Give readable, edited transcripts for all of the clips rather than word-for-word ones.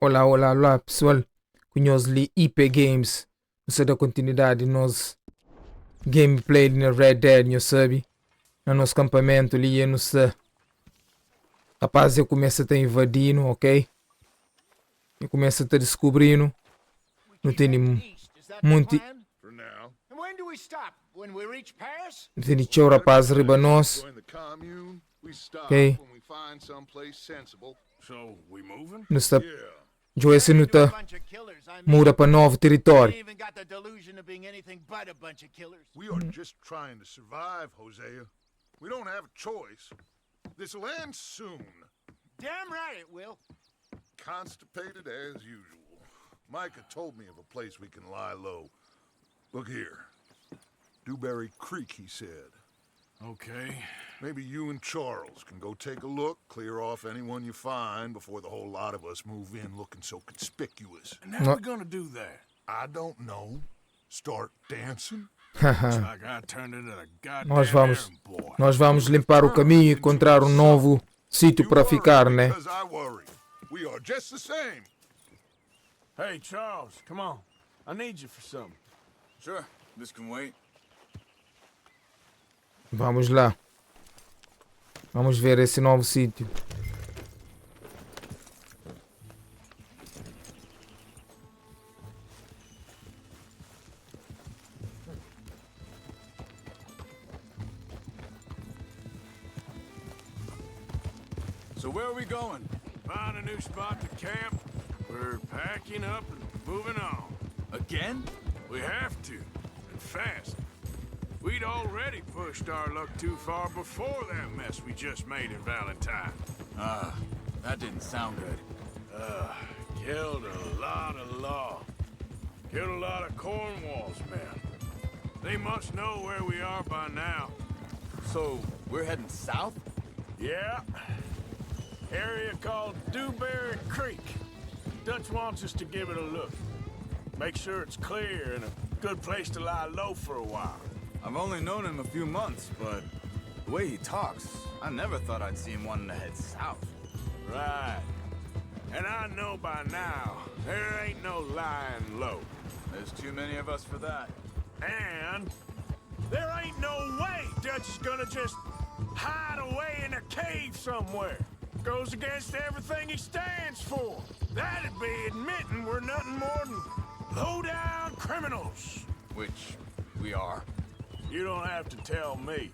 Olá, olá, olá, pessoal. Conheço ali IP Games. Você dá continuidade nos gameplay na Red Dead, não sabe? No nosso campamento ali, eu não sei. Rapaz, eu começo a te invadindo, ok? Eu começo a te descobrindo. We Não keep tenho heading east. Is that the muito. plan? For now. And when do we stop? When we reach Paris? Não tenho tchau, rapaz, riba nós. Join the commune. We stop Okay. when we find someplace sensible. So, we moving? Não está. Yeah. Eu esse não Turn into a está. bunch of killers, I mean. Muda para novo We território. ain't even got the delusion of being anything but a bunch of killers. We are just trying to survive, Hosea. We don't have a choice. This'll end soon. Damn right it will. Constipated as usual. Micah told me of a place we can lie low. Look here. Dewberry Creek, he said. Okay. Maybe you and Charles can go take a look, clear off anyone you find before the whole lot of us move in looking so conspicuous. And how we gonna do that? I don't know. Start dancing? Looks like I turned into a goddamn Nós vamos, errand boy. nós vamos limpar o caminho e encontrar um novo sítio para ficar, né? Because I worry. We are just the same. Hey, Charles, come on. I need you for something. Sure, this can wait. Vamos lá. Vamos ver esse novo sítio. So where are we going? Find a new spot to camp. We're packing up and moving on. Again? We have to, and fast. We'd already pushed our luck too far before that mess we just made in Valentine. That didn't sound good. Killed a lot of law. Killed a lot of Cornwall's men. They must know where we are by now. So, we're heading south? Yeah. Area called Dewberry Creek. Dutch wants us to give it a look. Make sure it's clear and a good place to lie low for a while. I've only known him a few months, but the way he talks, I never thought I'd see him wanting to head south. Right. And I know by now, there ain't no lying low. There's too many of us for that. And there ain't no way Dutch is gonna just hide away in a cave somewhere. Goes against everything he stands for. That'd be admitting we're nothing more than low-down criminals. Which we are. You don't have to tell me.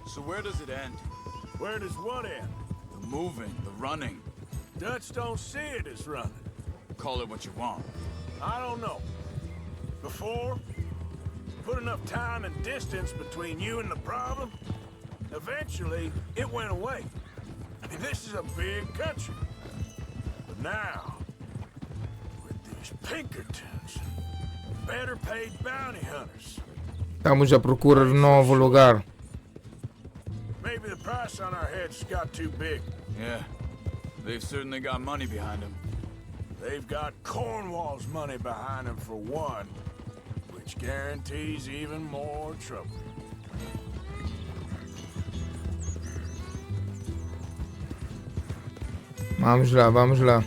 So where does it end? Where does what end? The moving, the running. Dutch don't see it as running. Call it what you want. I don't know. Before, put enough time and distance between you and the problem, eventually it went away. I mean, this is a big country. But now, with these Pinkertons, better paid bounty hunters, Estamos à procura de um novo lugar. maybe the price on our heads got too big. Yeah, they've certainly got money behind them. They've got Cornwall's money behind them for one, which guarantees even more trouble. Vamos lá, vamos lá.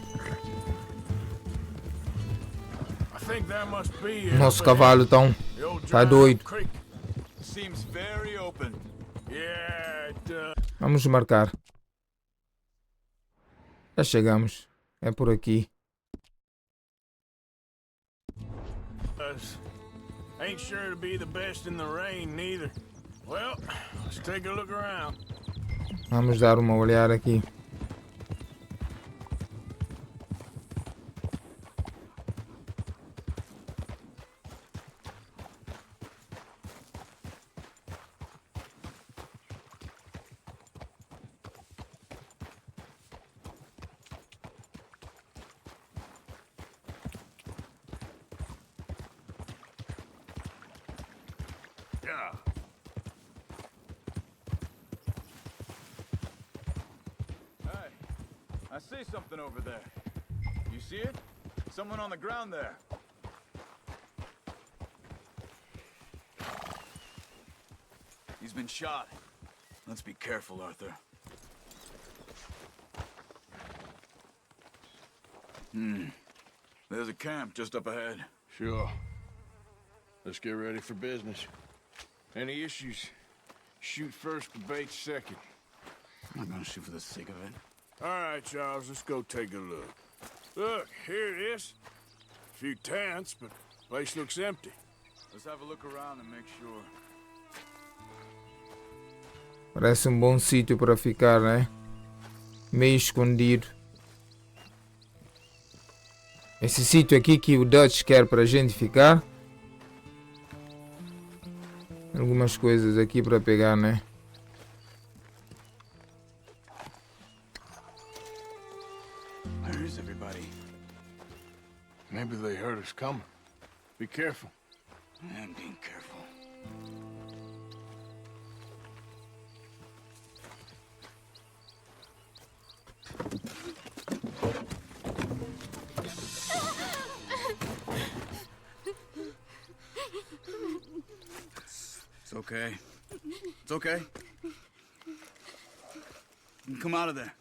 I think that must be it. Nosso cavalo então The old tá dry doido. creek. Seems very open. Yeah, it does. Vamos marcar. Já chegamos. É por aqui. Ain't sure to be the best in the rain neither. Well, let's take a look around. Vamos dar uma olhada aqui. Yeah. Hey, I see something over there. You see it? Someone on the ground there. He's been shot. Let's be careful, Arthur. There's a camp just up ahead. Sure. Let's get ready for business. Any issues? Shoot first, debate second. I'm not gonna shoot for the sake of it. All right, Charles, let's go take a look. Look, here it is. A few tents, but the place looks empty. Let's have a look around and make sure. Parece bom sítio para ficar, né? Meio escondido. Esse sítio aqui que o Dutch quer para a gente ficar. Algumas coisas aqui para pegar, né? Where is everybody? Maybe they heard us coming. Be careful. I'm being careful. It's okay. It's okay. You can come out of there.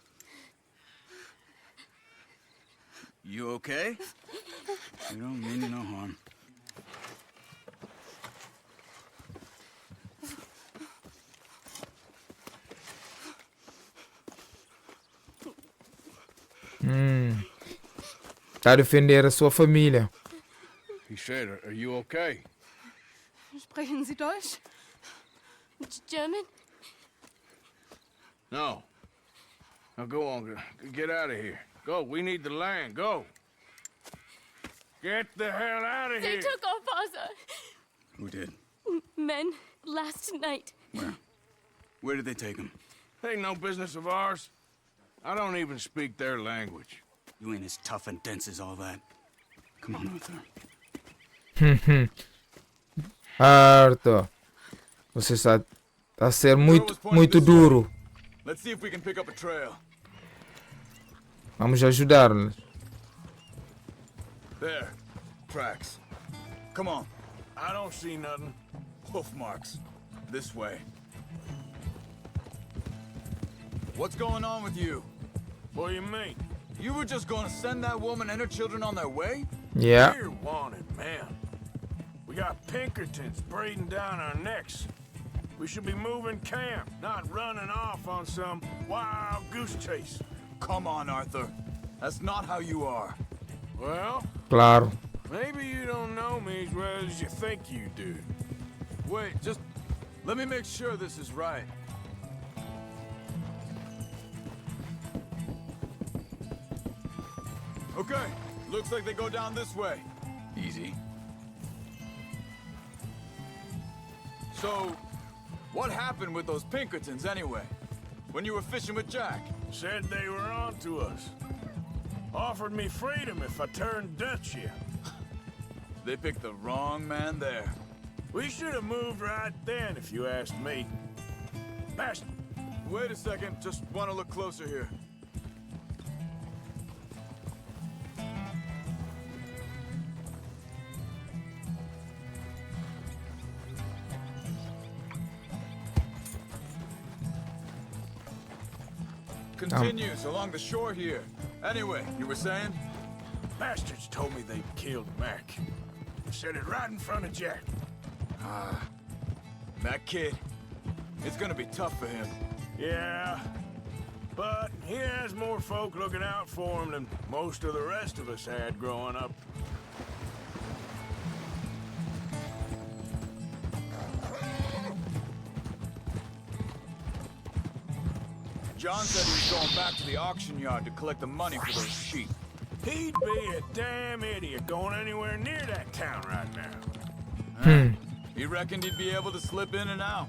You okay? You don't mean you no harm. Tá a defender a sua família. He said, are you okay? Sprechen Sie Deutsch? German? No. Now go on, get out of here. Go, we need the land, go. Get the hell out of They here. took our father. Who did? Men last night. Where? Where did they take him? Ain't no business of ours. I don't even speak their language. You ain't as tough and dense as all that. Come on, Arthur. Arthur, você está a ser muito duro. Let's see if we can pick up a trail. Vamos ajudar-los. There. Tracks. Come on. I don't see nothing. Hoof marks. This way. What's going on with you? What do you mean? You were just gonna send that woman and her children on their way? Yeah. We're wanted, man. We got Pinkertons breathing down our necks. We should be moving camp, not running off on some wild goose chase. Come on, Arthur. That's not how you are. Well, Claro. maybe you don't know me as well as you think you do. Wait, just let me make sure this is right. Okay, looks like they go down this way. Easy. So, what happened with those Pinkertons anyway? When you were fishing with Jack? Said they were on to us. Offered me freedom if I turned Dutch here. They picked the wrong man there. We should have moved right then, if you asked me. Master, Wait a second, just want to look closer here. Continues along the shore here. Anyway, you were saying? bastards told me they killed Mac. Said it right in front of Jack. That kid, it's gonna be tough for him. Yeah, but he has more folk looking out for him than most of the rest of us had growing up. John said he was going back to the auction yard to collect the money for those sheep. He'd be a damn idiot going anywhere near that town right now. He reckoned he'd be able to slip in and out.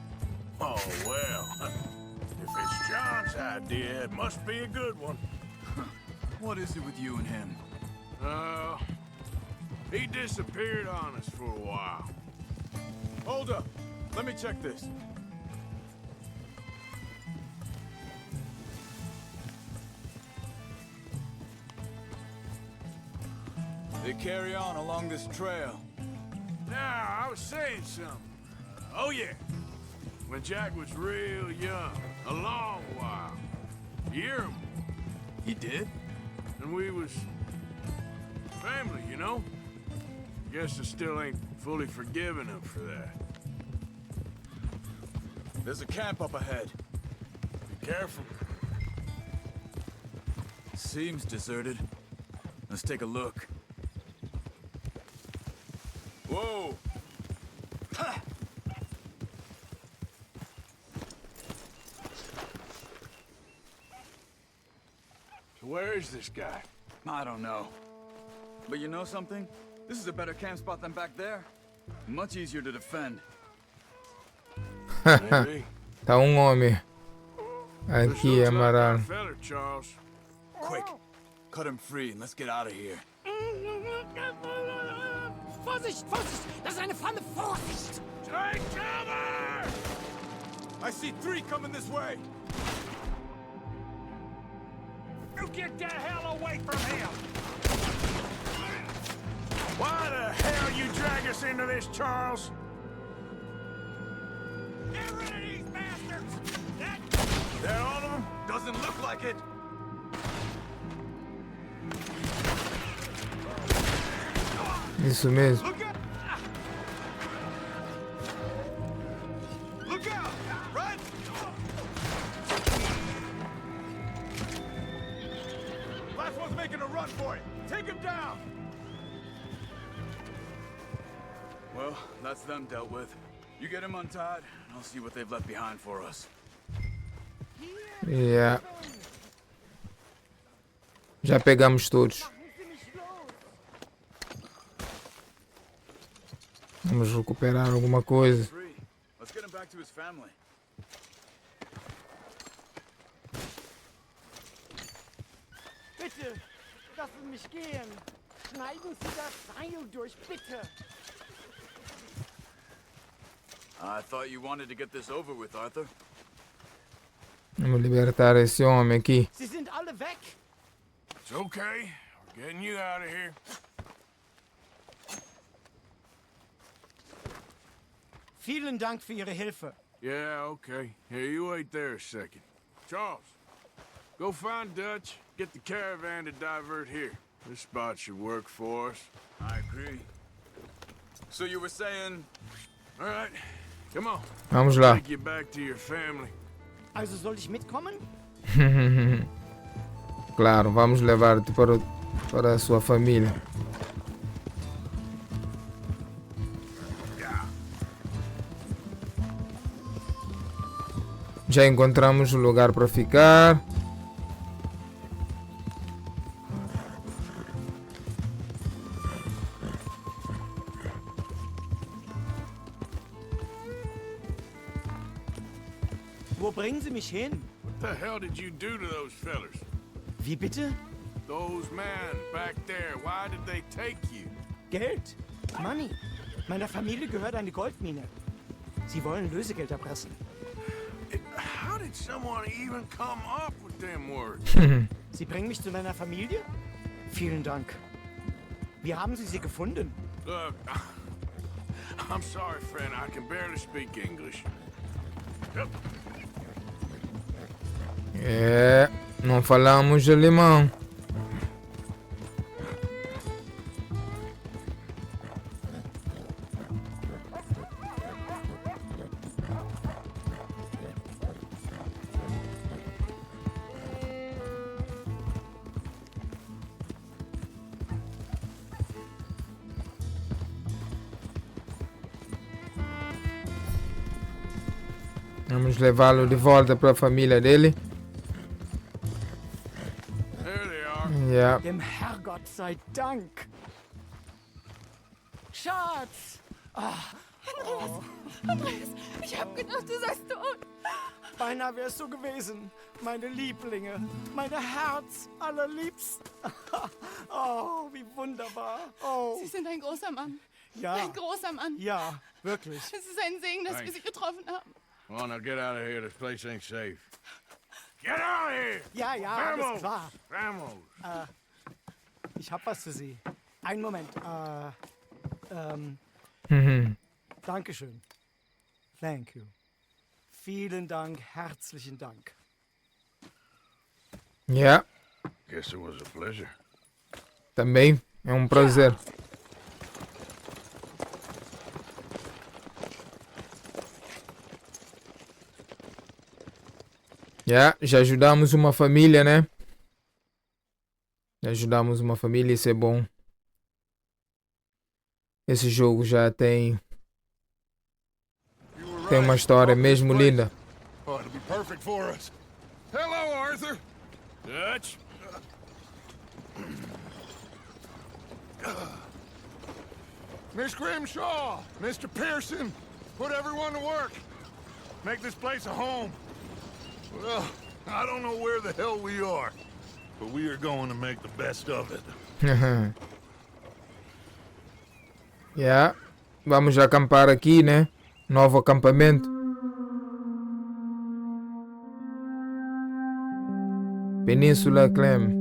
Oh, well. If it's John's idea, it must be a good one. What is it with you and him? He disappeared on us for a while. Hold up. Let me check this. They carry on along this trail. Now, I was saying something. Oh, yeah. When Jack was real young, a long while. Year or more. He did? And we was family, you know? Guess I still ain't fully forgiven him for that. There's a camp up ahead. Be careful. Seems deserted. Let's take a look. Whoa! Ha! So where is this guy? I don't know. But you know something? This is a better camp spot than back there. Much easier to defend. Maybe. Tá um homem This aqui looks like amarrado. our feller, Charles. Quick, cut him free and let's get out of here. Vorsicht, Vorsicht! Das ist eine Falle! Vorsicht! Take cover! I see 3 coming this way. You get the hell away from him! Why the hell you drag us into this, Charles? Get rid of these bastards! They're all of them? Doesn't look like it. Isso mesmo. Look out! Look out! Run! Last one's making a run for it. Take him down. Well, that's them dealt with. You get him untied, and I'll see what they've left behind for us. Yeah. Já pegamos todos. Vamos recuperar alguma coisa. Free. Let's get him back to his family. Bitte, lassen mich gehen. Schneiden Sie das Seil durch, bitte. I thought you wanted to get this over with, Arthur. Vamos libertar esse homem aqui. Sie sind alle weg. It's okay. We're getting you out of here. Vielen Dank für Ihre Hilfe. Yeah, okay. Here, you wait there a second. Charles, go find Dutch. Get the caravan to divert here. This spot should work for us. I agree. So you were saying... All right, come on. Vamos lá. Take you back to your family. Also soll ich mitkommen? Claro, vamos levar-te para a sua família. Já encontramos o lugar para ficar. Wo bringen Sie mich hin? What the hell did you do to those fellers? Wie bitte? Those men back there, why did they take you? Geld. Money. Meiner Familie gehört eine Goldmine. Sie wollen Lösegeld erpressen. How did someone even come up with them words? Sie bringen mich zu meiner Familie? Vielen Dank. Wie haben Sie sie gefunden? Look, I'm sorry, friend. I can barely speak English. É, não falamos alemão. Vamos levá-lo de volta para a família dele. There they are. Yeah. Dem Herrgott sei Dank. Schatz! Andreas, ich hab gedacht, du seist tot. Beinahe wär's so gewesen. Meine Lieblinge. Meine Herz allerliebsten. Oh, wie wunderbar. Oh, Sie sind ein großer Mann. ja. Ein großer Mann. Ja, wirklich. Es ist ein Segen, dass wir Sie getroffen haben. Come on, now get out of here. This place ain't safe. Get out of here! Ja, ja, alles klar. Vamos! Ich hab was für Sie. Einen Moment. Dankeschön. Thank you. Vielen Dank, herzlichen Dank. Yeah. Guess it was a pleasure. Também É um prazer. Já ajudamos uma família, né? Já ajudamos uma família, isso é bom. Esse jogo já tem uma história mesmo linda. Oh, it'll be perfect for us. Hello, Arthur. Dutch? Miss Grimshaw, Mr. Pearson, put everyone to work. Make this place a home. Well, I don't know where the hell we are, but we are going to make the best of it. Vamos acampar aqui, né? Novo acampamento. Península Clem.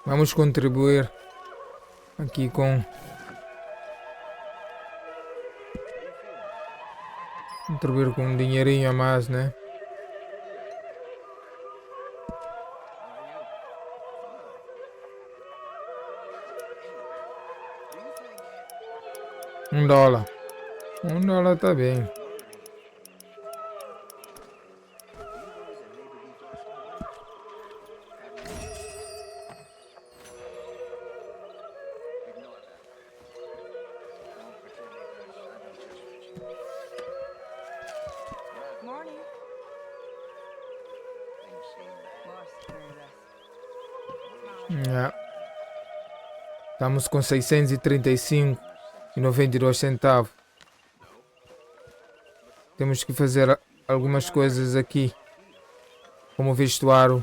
Vamos contribuir aqui com um dinheirinho a mais, né? $1. $1 tá bem. Morning. Estamos com 635,92 centavos. Temos que fazer algumas coisas aqui, como vestuário.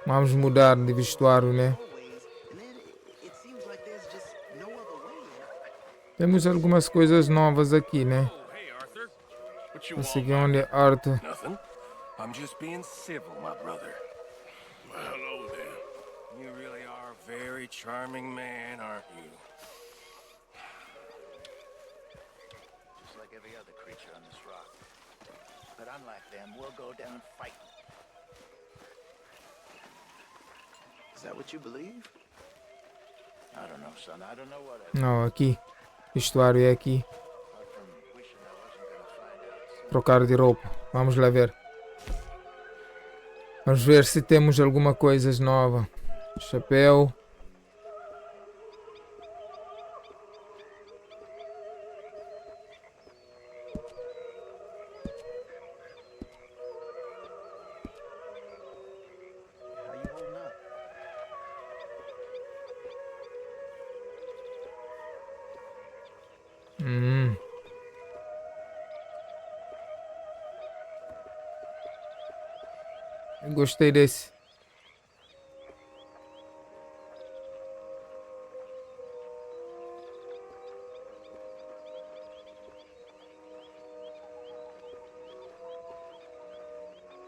Vamos mudar de vestuário, né? Temos algumas coisas novas aqui, né? Hey, Arthur. What you Esse want? aqui é onde Arthur. Nothing. I'm just being civil, my brother. Well, hello there. You really are a very charming man, aren't you? Just like every other creature on this rock. But unlike them, we'll go down fighting. Is that what you believe? I don't know, son. I don't know what I... Não, aqui. Vestuário é aqui. Apart from wishing I wasn't gonna find out soon. Trocar de roupa. Vamos lá ver. Vamos ver se temos alguma coisa nova. Chapéu. How you holding up? Eu gostei desse.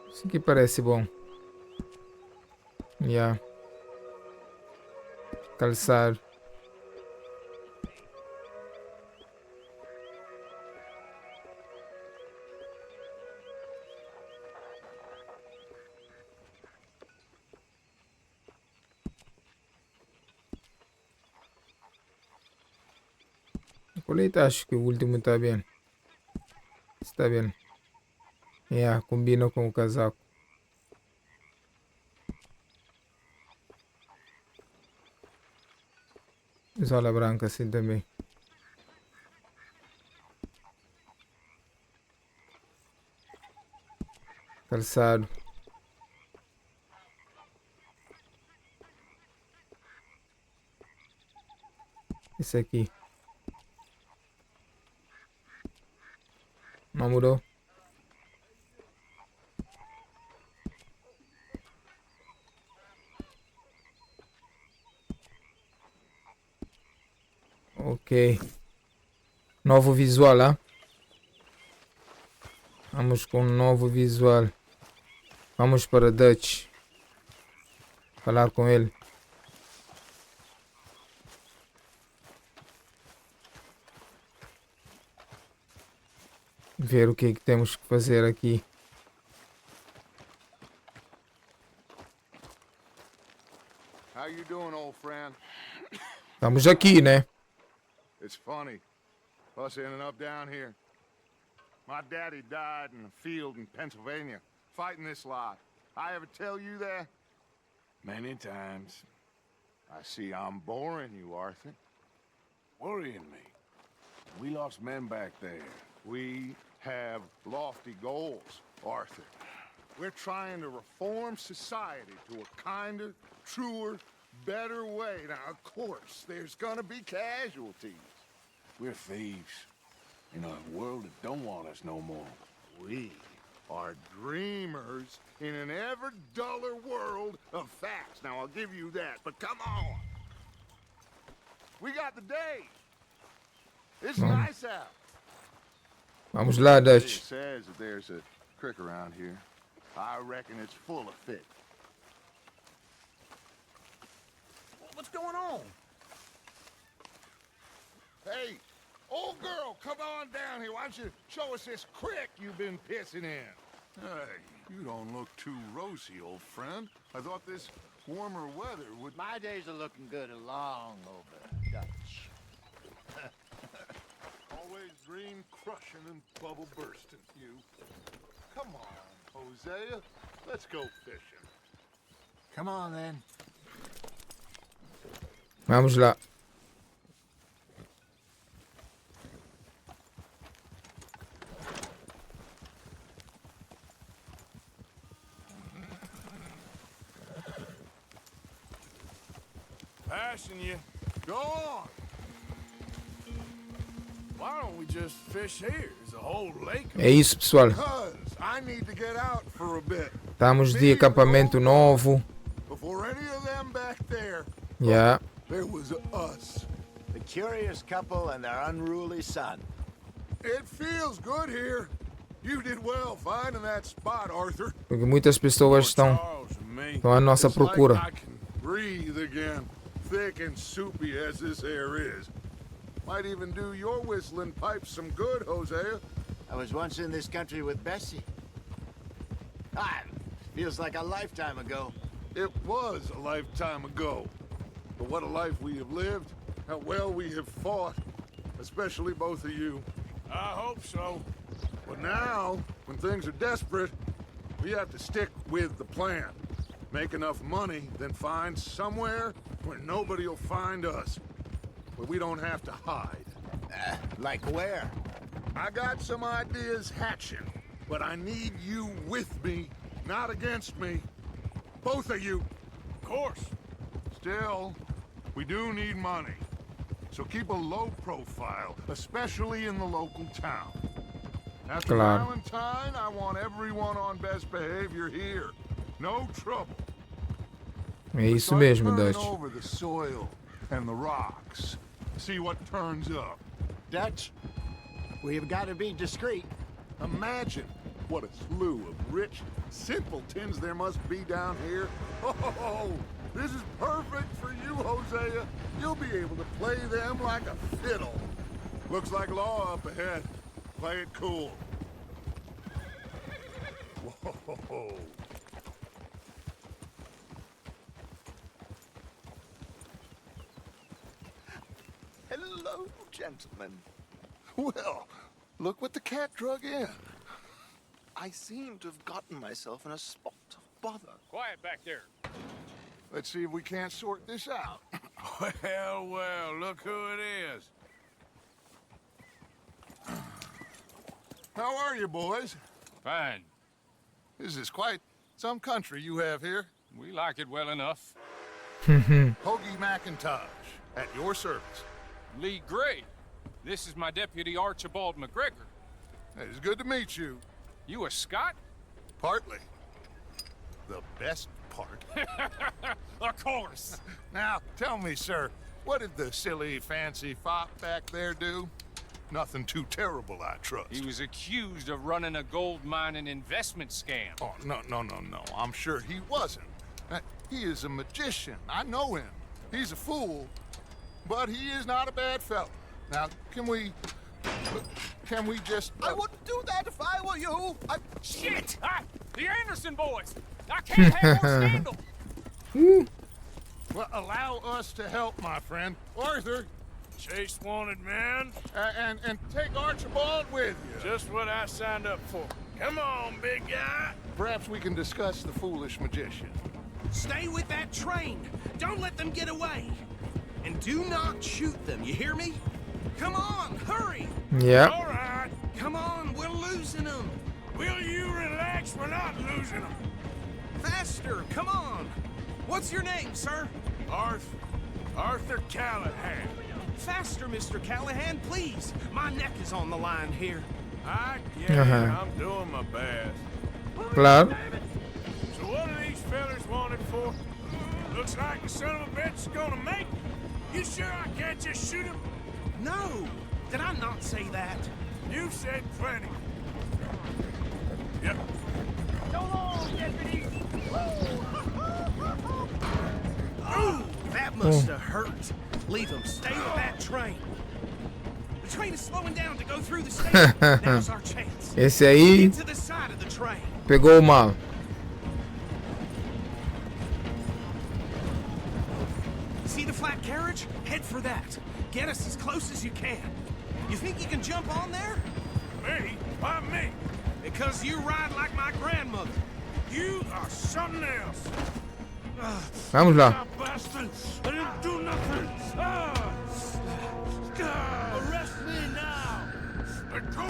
Isso aqui parece bom. Calçado. Coleta, acho que o último está bem. Está bem. Combina com o casaco. Sola branca assim também. Calçado. Esse aqui. Não mudou? Ok. Novo visual, ah? Vamos com um novo visual. Vamos para Dutch. Falar com ele. Ver o que é que temos que fazer aqui. How you doing, old friend? Estamos aqui, né? It's funny, us ending up down here. My daddy died in a field in Pennsylvania, fighting this lot. I ever tell you that? Many times. I see I'm boring you, Arthur. Worrying me. We lost men back there. We have lofty goals, Arthur. We're trying to reform society to a kinder, truer, better way. Now, of course, there's gonna be casualties. We're thieves. In a world that don't want us no more. We are dreamers in an ever duller world of facts. Now, I'll give you that, but come on. We got the day. It's nice out. Vamos lá, It Dutch. says that there's a creek around here. I reckon it's full of fish. What's going on? Hey, old girl, come on down here. Why don't you show us this creek you've been pissing in? Hey, you don't look too rosy, old friend. I thought this warmer weather would... My days are looking good along over Dutch. Always dream crushing and bubble bursting, you. Come on, Hosea. Let's go fishing. Come on, then. Vamos lá. Passing you. Go on. Why don't we just fish here? There's a whole lake of É isso, pessoal. Because I need to get out for a bit. Estamos de acampamento novo. Before any of them back there, Yeah. there was us. The curious couple and their unruly son. It feels good here. You did well finding that spot, Arthur. Porque muitas pessoas estão Charles and me. à nossa It's like procura. I can breathe again, thick and soupy as this air is. Might even do your whistling pipes some good, Hosea. I was once in this country with Bessie. Feels like a lifetime ago. It was a lifetime ago. But what a life we have lived. How well we have fought. Especially both of you. I hope so. But now, when things are desperate, we have to stick with the plan. Make enough money, then find somewhere where nobody will find us. Where we don't have to hide. Like where? I got some ideas hatching, but I need you with me, not against me. Both of you. Of course. Still, we do need money. So keep a low profile, especially in the local town. After Claro. Valentine, I want everyone on best behavior here. No trouble. É isso Start mesmo, turning Dutch. over the soil and the rocks. See what turns up. Dutch, we've got to be discreet. Imagine what a slew of rich simpletons there must be down here. Oh, this is perfect for you, Hosea. You'll be able to play them like a fiddle. Looks like law up ahead. Play it cool. Whoa. Hello, gentlemen. Well, look what the cat drug in. I seem to have gotten myself in a spot of bother. Quiet back there. Let's see if we can't sort this out. Well, look who it is. How are you, boys? Fine. This is quite some country you have here. We like it well enough. Hoagie McIntosh, at your service. Lee Gray. This is my deputy Archibald McGregor. It's good to meet you. You a Scot? Partly. The best part. Of course. Now, tell me, sir, What did the silly, fancy fop back there do? Nothing too terrible, I trust. He was accused of running a gold mining investment scam. Oh, no. I'm sure he wasn't. He is a magician. I know him. He's a fool, but he is not a bad fellow. Now, can we just... I wouldn't do that if I were you. Shit! The Anderson boys! I can't have more scandal! Well, allow us to help, my friend. Arthur, Chase wanted man. and take Archibald with you. Just what I signed up for. Come on, big guy. Perhaps we can discuss the foolish magician. Stay with that train. Don't let them get away. And do not shoot them, you hear me? Come on, hurry. Yeah. All right. Come on, we're losing them. Will you relax? We're not losing them. Faster, come on. What's your name, sir? Arthur Callahan. Faster, Mr. Callahan, please. My neck is on the line here. I get it. I'm doing my best. Claro. So what are these fellas wanted for? Looks like the son of a bitch is gonna make it. You sure I can't just shoot him? No, did I not say that? You said plenty. Yep. Ooh, that must have hurt. Leave him. Stay with that train. The train is slowing down to go through the station. Now's our chance. Esse aí Get to the side of the train. pegou mal. See the flat carriage? Head for that. Get us as close as you can. You think you can jump on there? Me? Why me? Because you ride like my grandmother. You are something else. Vamos lá. Ah, bastard! I didn't do nothing. Arrest me now. Let go.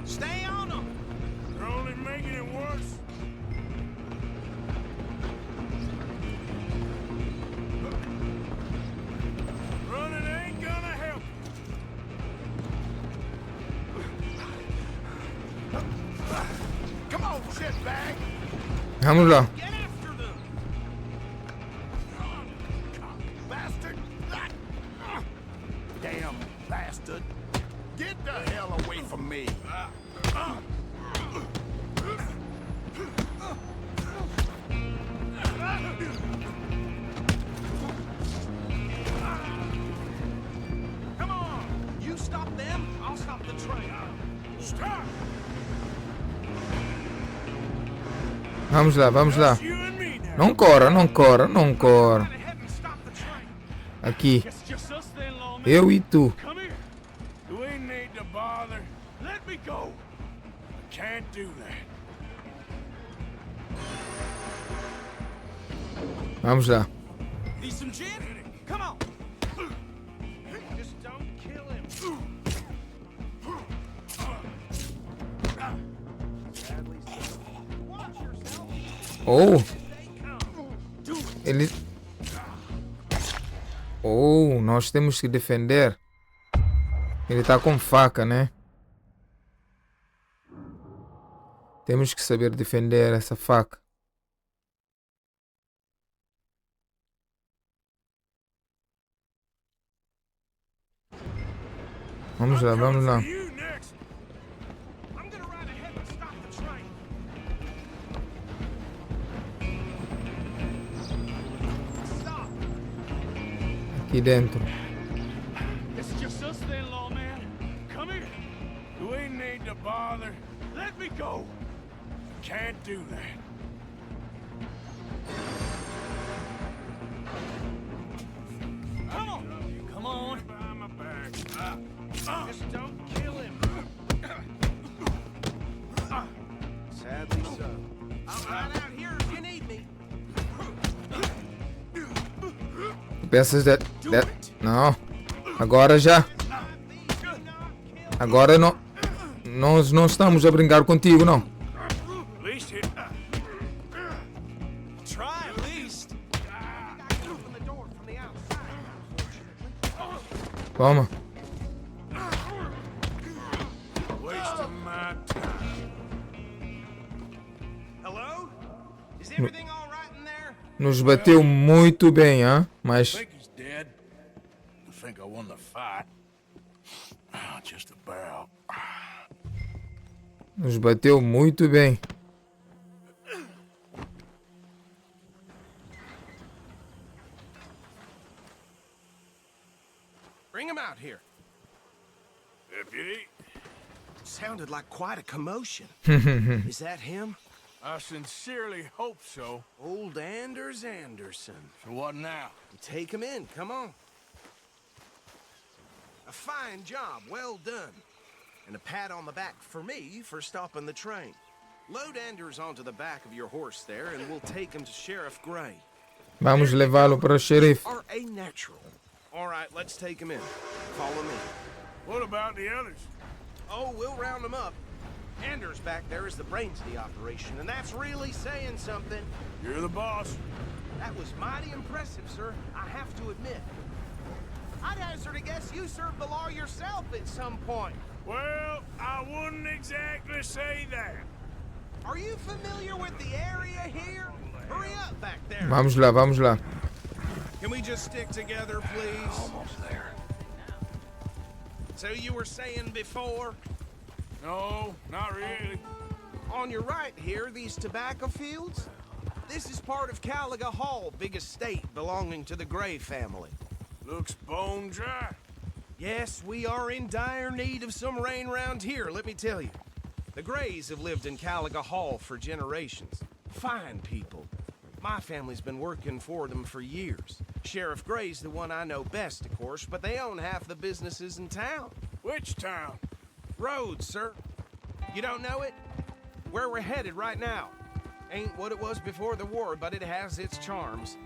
Stay on them. You're only making it worse. Running ain't gonna help. Come on, shitbag. Vamos lá. Get after them. Bastard. Damn bastard. Get the hell away from me. Come on. You stop them, I'll stop the train. Stop. Vamos lá, vamos lá. You and me now. Não cora, não cora, não cora. Ahead and stop the train. Aqui. It's just us then, lawman. Eu e tu. Come here. You ain't need to bother. Let me go. I can't do that. Vamos lá. Need some gin? Come on. Just don't kill him. Watch yourself. Oh, They come. Do it. ele. Oh, nós temos que defender. Ele tá com faca, né? Temos que saber defender essa faca. Vamos lá, vamos lá. You next. I'm gonna ride ahead and stop the train. Stop. Aqui dentro. It's just us then, lawman. Come here. You ain't need to bother. Let me go. Can't do that. Come on. Come on. Behind my back. Just don't kill him. Sadly so. I'll ride out here if you need me. Peças de... Não. Agora já. Agora não. Nós não estamos a brincar contigo, não. At least it. Try at least. Open the door from the outside. Toma. Wasting my time. Hello? Is everything all right in there? Nos bateu muito bem, hein? I Mas think he's dead. I think I won the fight. Just about. nos bateu muito bem. Bring him out here. Deputy, Sounded like quite a commotion. Is that him? I sincerely hope so. Old Anders Anderson. So what now? Take him in, come on. A fine job, well done. And a pat on the back for me for stopping the train. Load Anders onto the back of your horse there and we'll take him to Sheriff Gray. Vamos levá-lo para o xerife. Are a natural. All right, let's take him in. Follow me. What about the others? Oh, we'll round them up. Anders back there is the brains of the operation, and that's really saying something. You're the boss. That was mighty impressive, sir. I have to admit. I'd hazard a guess you served the law yourself at some point. Well, I wouldn't exactly say that. Are you familiar with the area here? Hurry up back there. Vamos lá, vamos lá. Can we just stick together, please? Almost there. So you were saying before? No, not really. On your right here, these tobacco fields? This is part of Caliga Hall, big estate belonging to the Gray family. Looks bone dry. Yes, we are in dire need of some rain round here, let me tell you. The Grays have lived in Caliga Hall for generations. Fine people. My family's been working for them for years. Sheriff Gray's the one I know best, of course, but they own half the businesses in town. Which town? Rhodes, sir. You don't know it? Where we're headed right now. Ain't what it was before the war, but it has its charms.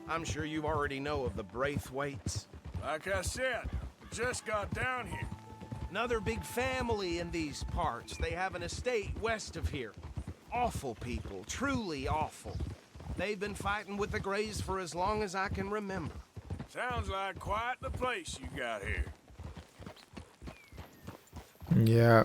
I'm sure you already know of the Braithwaites. Like I said, I just got down here. Another big family in these parts. They have an estate west of here. Awful people, truly awful. They've been fighting with the Grays for as long as I can remember. Sounds like quite the place you got here. Yeah.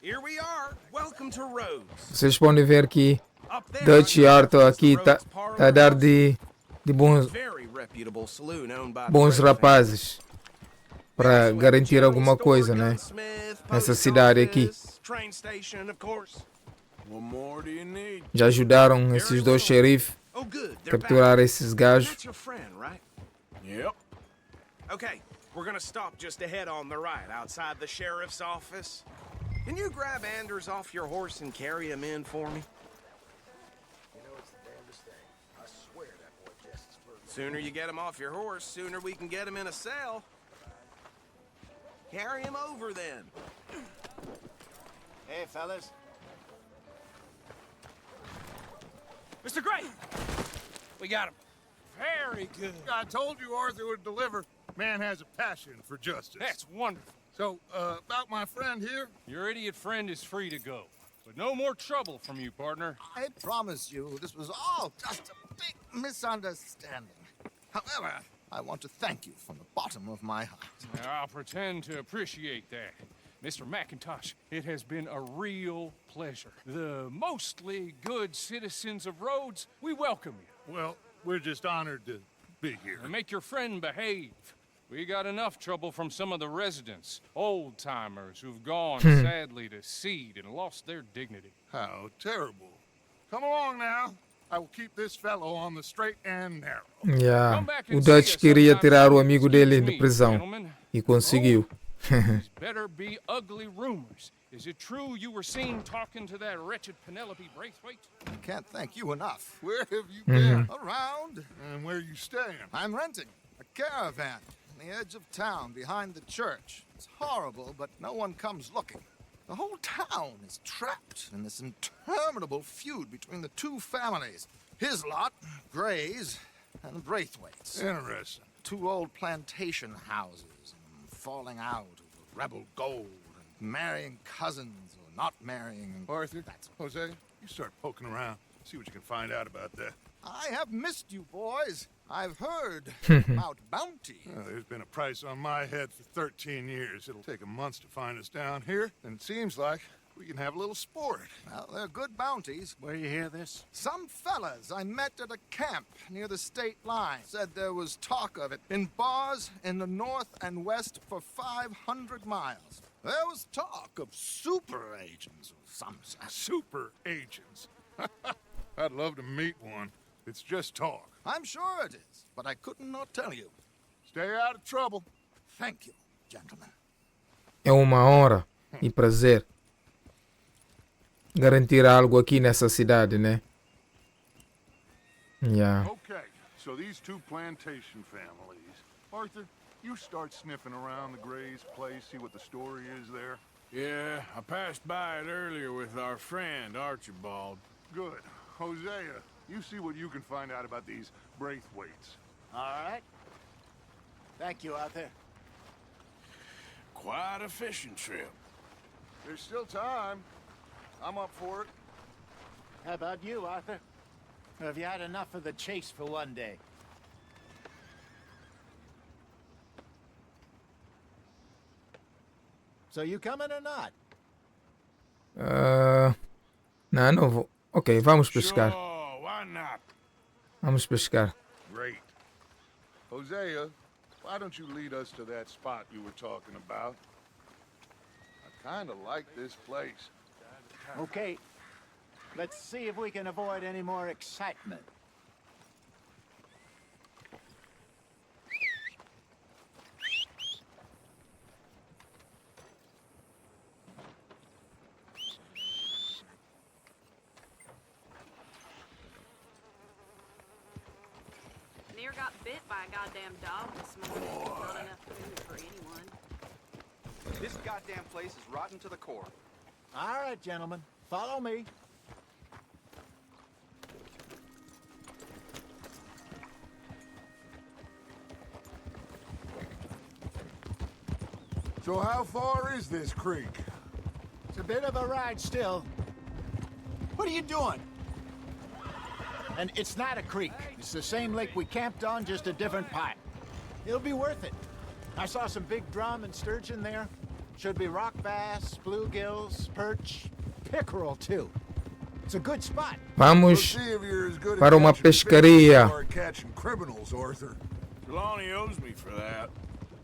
Here we are. Welcome to Rhodes. Vocês podem ver que Up there, Dutch Arto aqui tá a dar de bons very reputable saloon owned by the bons Gray rapazes para garantir alguma coisa, né? Nessa cidade aqui. Train station, of course. What more do you need? Já ajudaram esses dois xerifes Oh, good. a They're capturar back. esses gajos. That's your friend, right? Yep. Okay, we're gonna stop just ahead on the right, outside the sheriff's office. Can you grab Anders off your horse and carry him in for me? You know, it's the damnedest thing. I swear that boy Jess is flirting. Sooner you get him off your horse, sooner we can get him in a cell. Carry him over then. Hey, fellas. Mr. Gray! We got him. Very good. I told you Arthur would deliver. Man has a passion for justice. That's wonderful. So, about my friend here? Your idiot friend is free to go. But no more trouble from you, partner. I promise you, this was all just a big misunderstanding. However, I want to thank you from the bottom of my heart. I'll pretend to appreciate that. Mr. McIntosh, it has been a real pleasure. The mostly good citizens of Rhodes, we welcome you. Well, we're just honored to be here. And make your friend behave. We got enough trouble from some of the residents, old-timers who've gone sadly to seed and lost their dignity. How terrible. Come along now. I will keep this fellow on the straight and narrow. Yeah. O Dutch queria tirar o amigo dele de prisão e conseguiu. These better be ugly rumors. Is it true you were seen talking to that wretched Penelope Braithwaite? I can't thank you enough. Where have you been? Around. And where are you staying? I'm renting a caravan on the edge of town behind the church. It's horrible, but no one comes looking. The whole town is trapped in this interminable feud between the two families. His lot, Gray's, and the Braithwaites. Interesting. Two old plantation houses, falling out over rebel gold, and marrying cousins or not marrying. Arthur, Jose, you start poking around. See what you can find out about that. I have missed you, boys. I've heard about bounty. Well, there's been a price on my head for 13 years. It'll take a month to find us down here, and it seems like We can have a little sport. Well, they're good bounties. Where you hear this? Some fellas I met at a camp near the state line said there was talk of it in bars in the north and west for 500 miles. There was talk of super agents of some sort. Super agents. I'd love to meet one. It's just talk. I'm sure it is, but I couldn't not tell you. Stay out of trouble. Thank you, gentlemen. É uma honra e prazer garantir algo aqui nessa cidade, né? Yeah. Okay, so these two plantation families. Arthur, you start sniffing around the Gray's place, see what the story is there. Yeah, I passed by it earlier with our friend, Archibald. Good. Hosea, you see what you can find out about these Braithwaites. All right. Thank you, Arthur. Quite a fishing trip. There's still time. I'm up for it. How about you, Arthur? Or have you had enough of the chase for one day? So you coming or not? Não vou. Ok, vamos pescar. Sure, why not? Vamos pescar. Great. Hosea, why don't you lead us to that spot you were talking about? I kind of like this place. Okay. Let's see if we can avoid any more excitement. Near got bit by a goddamn dog this morning. Not enough food for anyone. This goddamn place is rotten to the core. All right, gentlemen. Follow me. So how far is this creek? It's a bit of a ride still. What are you doing? And it's not a creek. It's the same lake we camped on, just a different part. It'll be worth it. I saw some big drum and sturgeon there. Should be rock bass, bluegills, perch, pickerel too. It's a good spot. Vamos We'll see if you're as good at para uma catching fish pescaria. as you are at catching criminals, Arthur. Trelawney owes me for that.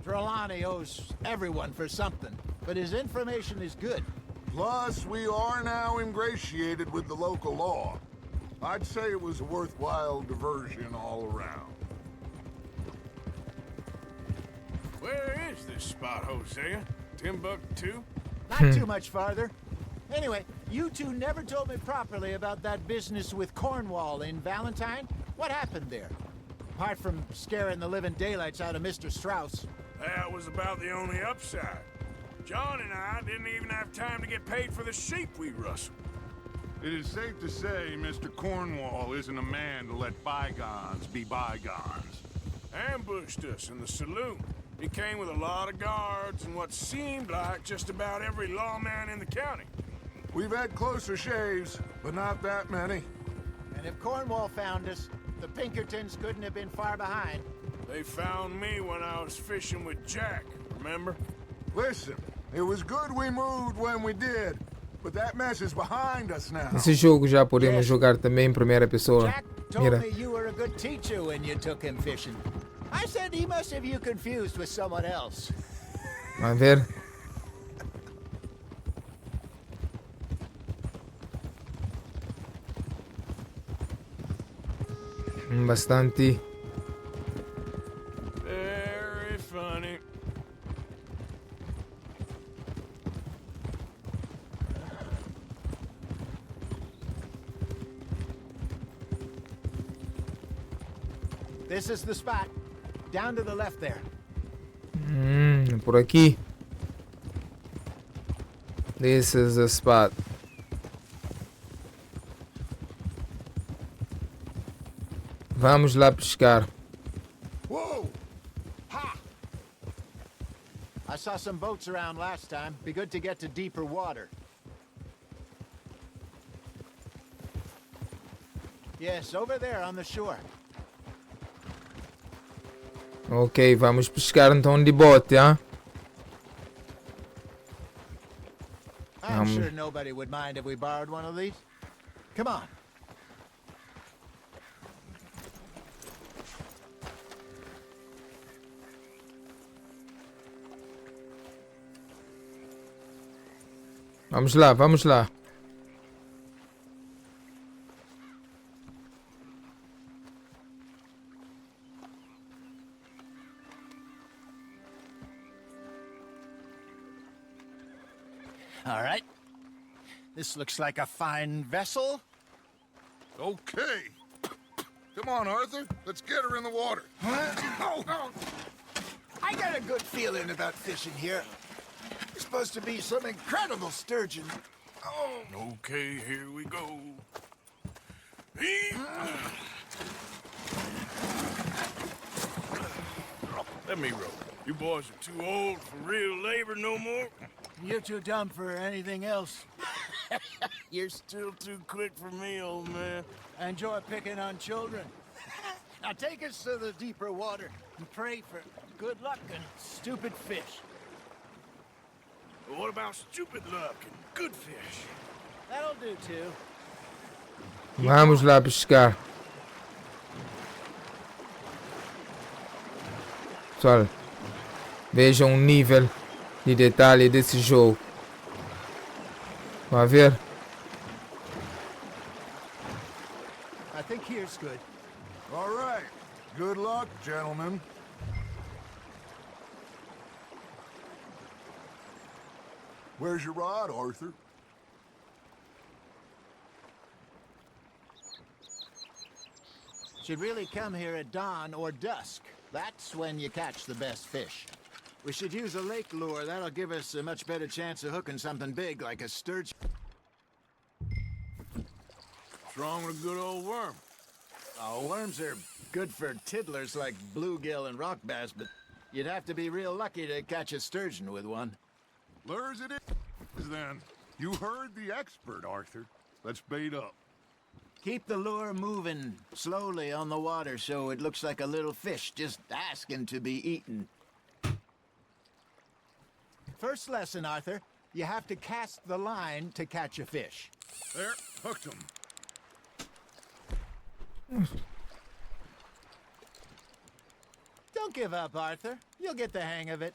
Trelawney owes everyone for something, but his information is good. Plus, we are now ingratiated with the local law. I'd say it was a worthwhile diversion all around. Where is this spot, Hosea? Timbuktu? Not too much farther. Anyway, you two never told me properly about that business with Cornwall in Valentine. What happened there? Apart from scaring the living daylights out of Mr. Strauss. That was about the only upside. John and I didn't even have time to get paid for the sheep we rustled. It is safe to say Mr. Cornwall isn't a man to let bygones be bygones. Ambushed us in the saloon. He came with a lot of guards and what seemed like just about every lawman in the county. We've had closer shaves, but not that many. And if Cornwall found us, the Pinkertons couldn't have been far behind. They found me when I was fishing with Jack, remember? Listen, it was good we moved when we did, but that mess is behind us now. Esse jogo já podemos jogar também em primeira pessoa. Jack told Mira. me you were a good teacher when you took him fishing. I said he must have you confused with someone else. Vai ver. Bastante. Very funny. This is the spot. Down to the left there. Por aqui. This is the spot. Vamos lá pescar. Whoa! Ha! I saw some boats around last time. Be good to get to deeper water. Yes, over there on the shore. Ok, vamos pescar então de bote, hein? I'm sure nobody would mind if we borrowed one of these. Come on. Vamos lá, vamos lá. All right. This looks like a fine vessel. Okay. Come on, Arthur. Let's get her in the water. I got a good feeling about fishing here. It's supposed to be some incredible sturgeon. Okay, here we go. Let me row. You boys are too old for real labor no more. You're too dumb for anything else. You're still too quick for me, old man. I enjoy picking on children. Now take us to the deeper water and pray for good luck and stupid fish. But what about stupid luck and good fish? That'll do too. Vamos lá pescar. Pessoal, vejam o nível de detalhe desse jogo. Vai ver? I think here's good. All right. Good luck, gentlemen. Where's your rod, Arthur? Should really come here at dawn or dusk. That's when you catch the best fish. We should use a lake lure. That'll give us a much better chance of hooking something big like a sturgeon. What's wrong with a good old worm? Oh, worms are good for tiddlers like bluegill and rock bass, but you'd have to be real lucky to catch a sturgeon with one. Lures it is, then. You heard the expert, Arthur. Let's bait up. Keep the lure moving slowly on the water so it looks like a little fish just asking to be eaten. First lesson, Arthur. You have to cast the line to catch a fish. There, hooked him. Don't give up, Arthur. You'll get the hang of it.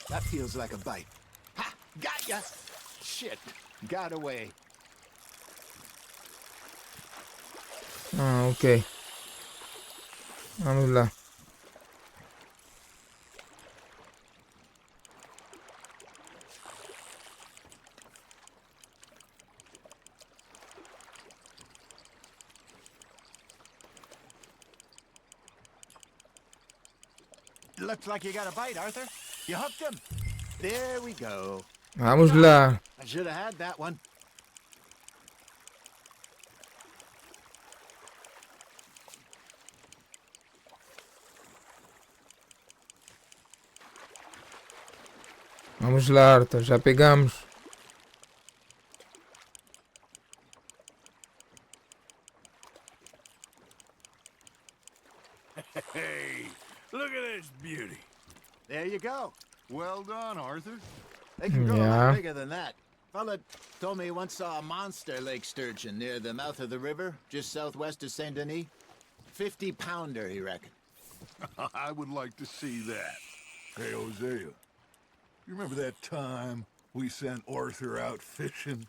That feels like a bite. Ha! Got ya! Shit. Got away. Ah, ok. Vamos lá. Looks like you got a bite, Arthur. You hooked him. There we go. Vamos lá. I should have had that one. Vamos lá, Arthur. Já pegamos. Hey, look at this beauty. There you go. Well done, Arthur. They can grow a Yeah. lot bigger than that. Fella told me he once saw a monster lake sturgeon near the mouth of the river, just southwest of Saint Denis. 50-pounder, he reckoned. I would like to see that. Hey, Hosea, you remember that time we sent Arthur out fishing?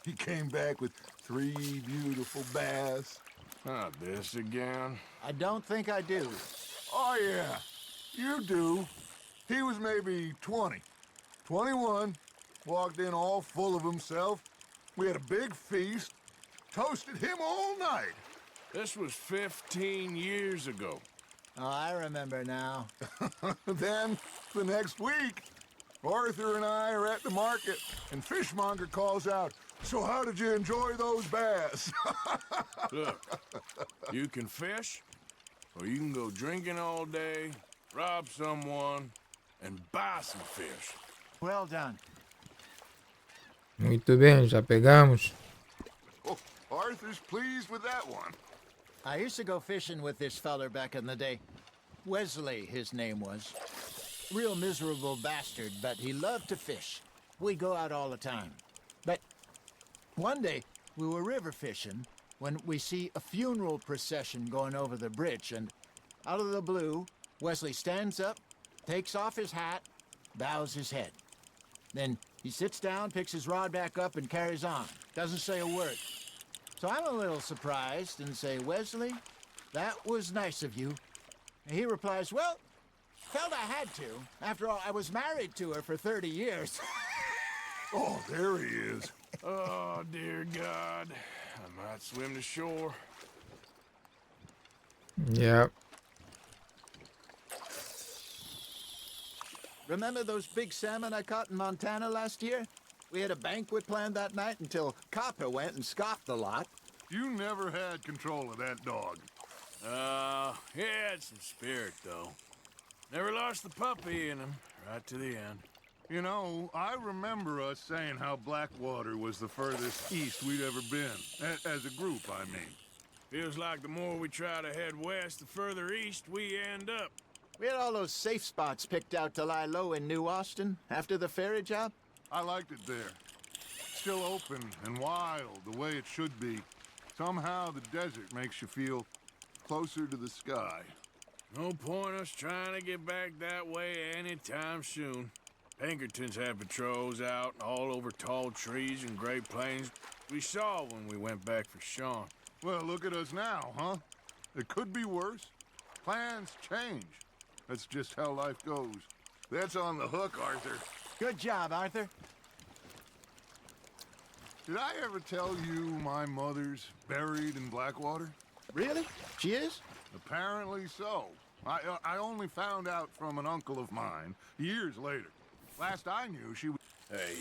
He came back with 3 beautiful bass. Not this again. I don't think I do. Oh, yeah, you do. He was maybe 20, 21, walked in all full of himself. We had a big feast, toasted him all night. This was 15 years ago. Oh, I remember now. Then, the next week, Arthur and I are at the market, and Fishmonger calls out, "So how did you enjoy those bass?" Look, you can fish, or you can go drinking all day, rob someone, and buy some fish. Well done. Muito bem, já pegamos. Oh, Arthur's pleased with that one. I used to go fishing with this feller back in the day. Wesley, his name was. Real miserable bastard, but he loved to fish. We'd go out all the time. But one day, we were river fishing when we see a funeral procession going over the bridge, and out of the blue, Wesley stands up, takes off his hat, bows his head. Then he sits down, picks his rod back up, and carries on. Doesn't say a word. So I'm a little surprised and say, Wesley, that was nice of you. And he replies, well, felt I had to. After all, I was married to her for 30 years. Oh, there he is. Oh, dear God. I might swim to shore. Yep. Remember those big salmon I caught in Montana last year? We had a banquet planned that night until Copper went and scoffed the lot. You never had control of that dog. He had some spirit, though. Never lost the puppy in him, right to the end. You know, I remember us saying how Blackwater was the furthest east we'd ever been. As a group, I mean. Feels like the more we try to head west, the further east we end up. We had all those safe spots picked out to lie low in New Austin after the ferry job. I liked it there. Still open and wild, the way it should be. Somehow the desert makes you feel closer to the sky. No point us trying to get back that way anytime soon. Pinkertons had patrols out all over tall trees and Great Plains. We saw when we went back for Sean. Well, look at us now, huh? It could be worse. Plans change. That's just how life goes. That's on the hook, Arthur. Good job, Arthur. Did I ever tell you my mother's buried in Blackwater? Really? She is? Apparently so. I only found out from an uncle of mine years later. Last I knew, she was... Hey,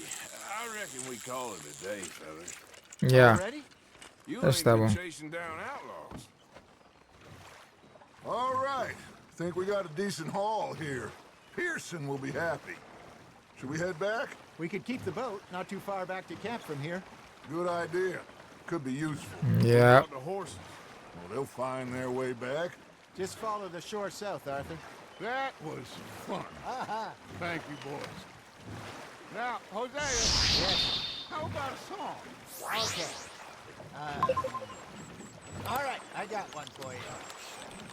I reckon we call it a day, fellas. Yeah. Ready? You That's ain't that been one. chasing down outlaws. All right. Think we got a decent haul here. Pearson will be happy. Should we head back? We could keep the boat not too far back to camp from here. Good idea. Could be useful. Yeah. The horses. Well, they'll find their way back. Just follow the shore south, Arthur. That was fun. Aha! Thank you, boys. Now, Hosea, Yes. how about a song? Okay. All right, I got one for you.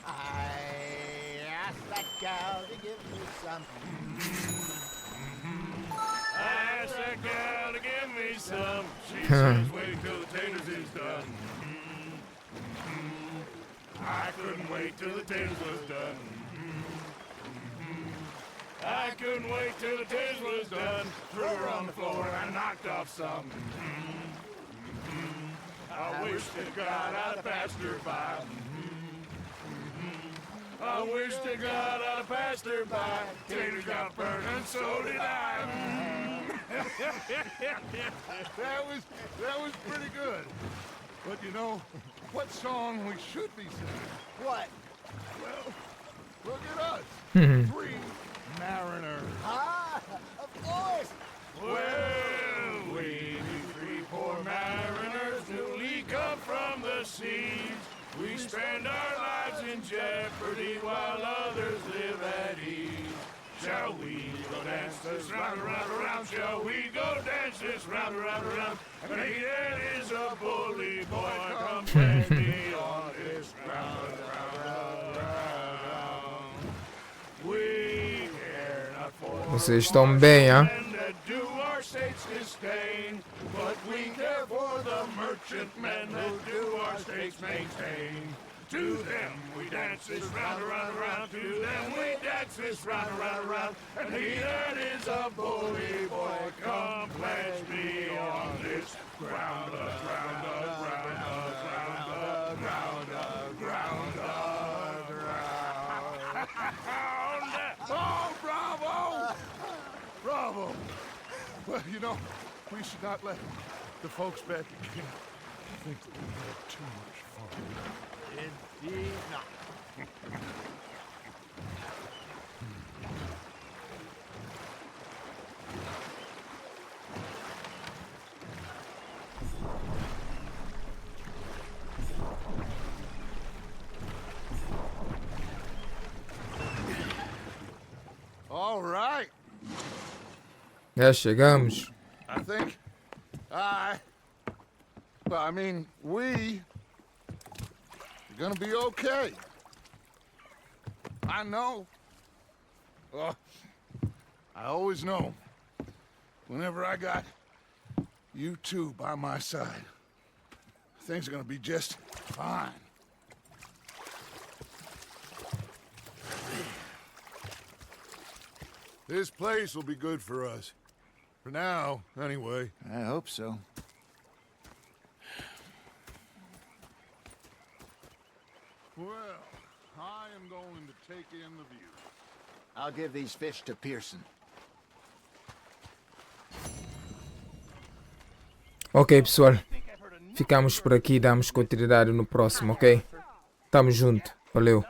I asked that gal to give me some. I asked that gal to give me some. She says wait till the taters is done. I couldn't wait till the taters was done. I couldn't wait till the taters was done. Threw her on the floor and knocked off some. I wish to God I'd have passed her by. I wish to God I'd have passed her by. Taters got burned and so did I. That was pretty good. But you know, what song we should be singing? What? Well, look at us. Three mariners. Ah, of course. Well, we three poor mariners newly come from the seas. We spend our lives in jeopardy while others live at ease. Shall we go dance this round, around, around? Shall we go dance this round, around, around? And he that is a bully boy, come play me on this round, round, round. We care not for Vocês estão bem, hein? men that do our state's disdain, but we care for the merchantmen that do our state's maintain. To them we dance this round, around, around. To them we dance this round, around, around. And he that is a bully boy, come pledge me on this ground, ground, ground, ground, ground, ground, ground. Oh, bravo! Bravo! Well, you know, we should not let the folks back again think that we had too much fun. Indeed not. Já chegamos. I think I mean, we are gonna be okay. I know. Well, I always know. Whenever I got you two by my side, things are gonna be just fine. This place will be good for us. For now, anyway. I hope so. Well, I am going to take in the view. I'll give these fish to Pearson. Ok, pessoal. Ficamos por aqui, damos continuidade no próximo, ok? Tamo junto. Valeu.